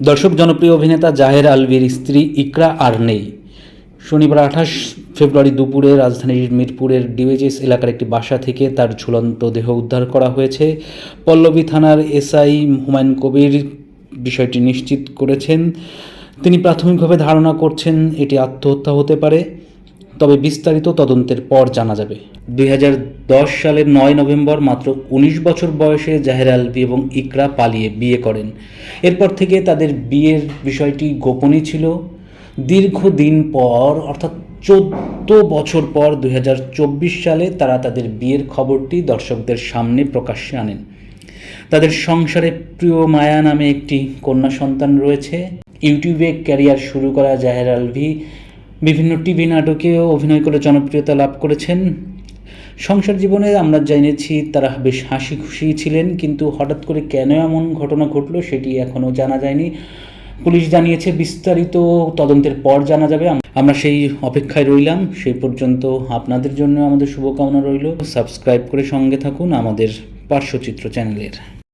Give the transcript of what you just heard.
দর্শক, জনপ্রিয় অভিনেতা জাহের আলভির স্ত্রী ইকরা আর নেই। শনিবার 28 ফেব্রুয়ারি দুপুরে রাজধানীর মিরপুরের ডিওএইচএস এলাকার একটি বাসা থেকে তার ঝুলন্ত দেহ উদ্ধার করা হয়েছে। পল্লবী থানার এসআই হুমায়ুন কবির বিষয়টি নিশ্চিত করেছেন। তিনি প্রাথমিকভাবে ধারণা করছেন এটি আত্মহত্যা হতে পারে, তবে বিস্তারিত তদন্তের পর জানা যাবে। 2010 সালের 9 নভেম্বর মাত্র 19 বছর বয়সে জাহের আলভি এবং ইকরা পালিয়ে বিয়ে করেন। এরপর থেকে তাদের বিয়ের বিষয়টি গোপনই ছিল। দীর্ঘদিন পর, অর্থাৎ 14 বছর পর 2024 সালে তারা তাদের বিয়ের খবরটি দর্শকদের সামনে প্রকাশ্যে আনেন। তাদের সংসারে প্রিয় মায়া নামে একটি কন্যা সন্তান রয়েছে। ইউটিউবে ক্যারিয়ার শুরু করা জাহের আলভি বিভিন্ন টিভি নাটকেও অভিনয় করে জনপ্রিয়তা লাভ করেছেন। সংসার জীবনে আমরা জেনেছি তারা বেশ হাসি খুশি ছিলেন, কিন্তু হঠাৎ করে কেন এমন ঘটনা ঘটলো সেটি এখনও জানা যায়নি। পুলিশ জানিয়েছে বিস্তারিত তদন্তের পর জানা যাবে। আমরা সেই অপেক্ষায় রইলাম। সেই পর্যন্ত আপনাদের জন্য আমাদের শুভকামনা রইল। সাবস্ক্রাইব করে সঙ্গে থাকুন আমাদের পার্শ্বচিত্র চ্যানেলের।